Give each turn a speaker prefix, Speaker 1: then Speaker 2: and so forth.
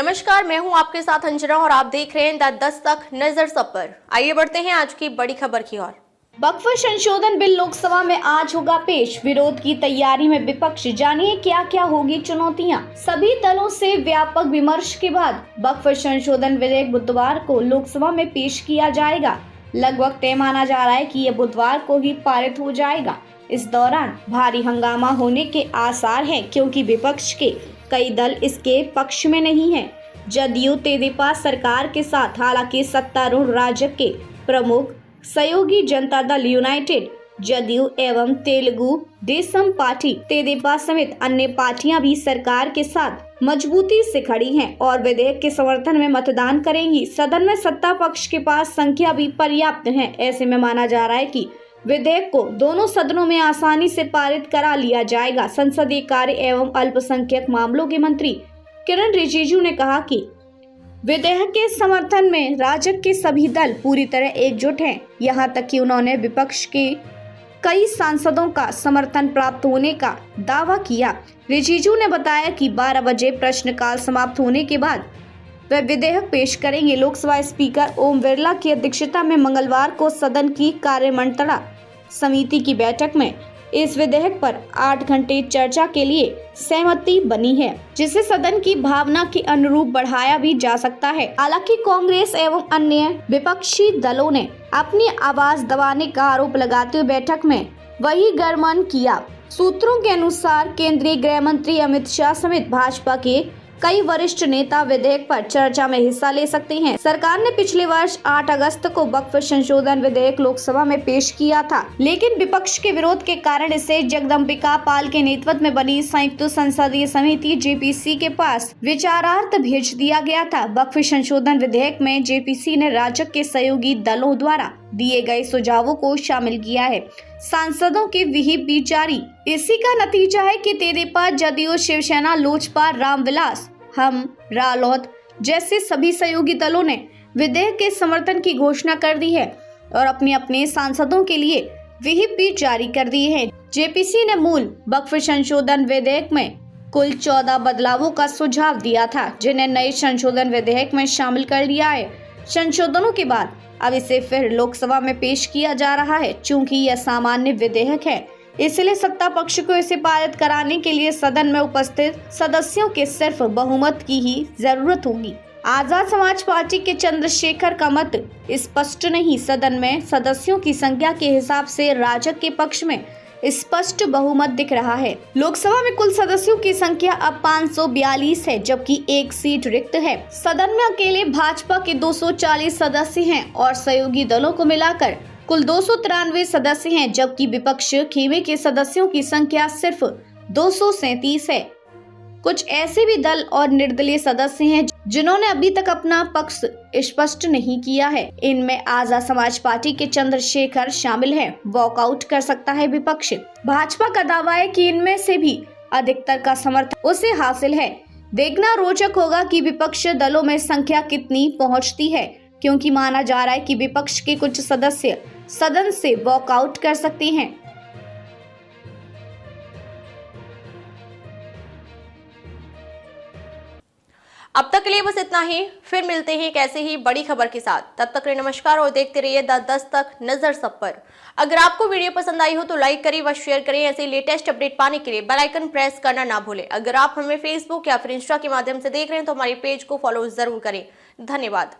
Speaker 1: नमस्कार, मैं हूं आपके साथ अंजना और आप देख रहे हैं द दस्तक नजर सब पर। आइए बढ़ते हैं आज की बड़ी खबर की ओर।
Speaker 2: वक्फ संशोधन बिल लोकसभा में आज होगा पेश। विरोध की तैयारी में विपक्ष, जानिए क्या क्या होगी चुनौतियां। सभी दलों से व्यापक विमर्श के बाद वक्फ संशोधन विधेयक बुधवार को लोकसभा में पेश किया जाएगा। लगभग तय माना जा रहा है कि यह बुधवार को ही पारित हो जाएगा। इस दौरान भारी हंगामा होने के आसार हैं, क्योंकि विपक्ष के कई दल इसके पक्ष में नहीं है। जदयू तेदेपा सरकार के साथ, हालांकि सत्तारूढ़ राजग के प्रमुख सहयोगी जनता दल यूनाइटेड, जदयू एवं तेलुगु देशम पार्टी तेदेपा समेत अन्य पार्टियां भी सरकार के साथ मजबूती से खड़ी हैं और विधेयक के समर्थन में मतदान करेंगी। सदन में सत्ता पक्ष के पास संख्या भी पर्याप्त है। ऐसे में माना जा रहा है कि विधेयक को दोनों सदनों में आसानी से पारित करा लिया जाएगा। संसदीय कार्य एवं अल्पसंख्यक मामलों के मंत्री किरण रिजिजू ने कहा कि विधेयक के समर्थन में राजग के सभी दल पूरी तरह एकजुट हैं। यहां तक कि उन्होंने विपक्ष के कई सांसदों का समर्थन प्राप्त होने का दावा किया। रिजिजू ने बताया कि 12 बजे प्रश्नकाल समाप्त होने के बाद वह विधेयक पेश करेंगे। लोकसभा स्पीकर ओम बिरला की अध्यक्षता में मंगलवार को सदन की कार्यमंत्रणा समिति की बैठक में इस विधेयक पर 8 घंटे चर्चा के लिए सहमति बनी है, जिसे सदन की भावना के अनुरूप बढ़ाया भी जा सकता है। हालांकि कांग्रेस एवं अन्य विपक्षी दलों ने अपनी आवाज दबाने का आरोप लगाते हुए बैठक में वही गरमन किया। सूत्रों के अनुसार केंद्रीय गृह मंत्री अमित शाह समेत भाजपा के कई वरिष्ठ नेता विधेयक पर चर्चा में हिस्सा ले सकते हैं। सरकार ने पिछले वर्ष 8 अगस्त को वक्फ संशोधन विधेयक लोकसभा में पेश किया था, लेकिन विपक्ष के विरोध के कारण इसे जगदम्बिका पाल के नेतृत्व में बनी संयुक्त संसदीय समिति जेपीसी के पास विचारार्थ भेज दिया गया था। वक्फ संशोधन विधेयक में जेपीसी ने राजग के सहयोगी दलों द्वारा दिए गए सुझावों को शामिल किया है। सांसदों के व्हिप भी जारी। इसी का नतीजा है कि तेदेपा, जदयू, शिवसेना, लोजपा, रामविलास, हम, रालोद जैसे सभी सहयोगी दलों ने विधेयक के समर्थन की घोषणा कर दी है और अपने अपने सांसदों के लिए व्हिप भी जारी कर दिए हैं। जेपीसी ने मूल वक्फ संशोधन विधेयक में कुल 14 बदलावों का सुझाव दिया था, जिन्हें नए संशोधन विधेयक में शामिल कर लिया है। संशोधनों के बाद अब इसे फिर लोकसभा में पेश किया जा रहा है। चूंकि यह सामान्य विधेयक है, इसलिए सत्ता पक्ष को इसे पारित कराने के लिए सदन में उपस्थित सदस्यों के सिर्फ बहुमत की ही जरूरत होगी। आजाद समाज पार्टी के चंद्रशेखर का मत स्पष्ट नहीं। सदन में सदस्यों की संख्या के हिसाब से राजग के पक्ष में स्पष्ट बहुमत दिख रहा है। लोकसभा में कुल सदस्यों की संख्या अब 542 है, जबकि एक सीट रिक्त है। सदन में अकेले भाजपा के 240 सदस्य हैं और सहयोगी दलों को मिलाकर कुल 293 सदस्य हैं, जबकि विपक्ष खेमे के सदस्यों की संख्या सिर्फ 237 है। कुछ ऐसे भी दल और निर्दलीय सदस्य हैं जिन्होंने अभी तक अपना पक्ष स्पष्ट नहीं किया है। इनमें आजाद समाज पार्टी के चंद्रशेखर शामिल हैं। वॉकआउट कर सकता है विपक्ष। भाजपा का दावा है कि इनमें से भी अधिकतर का समर्थन उसे हासिल है। देखना रोचक होगा कि विपक्ष दलों में संख्या कितनी पहुंचती है, क्योंकि माना जा रहा है कि विपक्ष के कुछ सदस्य सदन से वॉकआउट कर सकते हैं।
Speaker 1: अब तक के लिए बस इतना ही। फिर मिलते हैं एक ऐसे ही बड़ी खबर के साथ। तब तक के लिए नमस्कार और देखते रहिए द दस्तक नजर सब पर। अगर आपको वीडियो पसंद आई हो तो लाइक करें व शेयर करें। ऐसे लेटेस्ट अपडेट पाने के लिए बेल आइकन प्रेस करना ना भूलें। अगर आप हमें फेसबुक या फिर इंस्टा के माध्यम से देख रहे हैं तो हमारे पेज को फॉलो जरूर करें। धन्यवाद।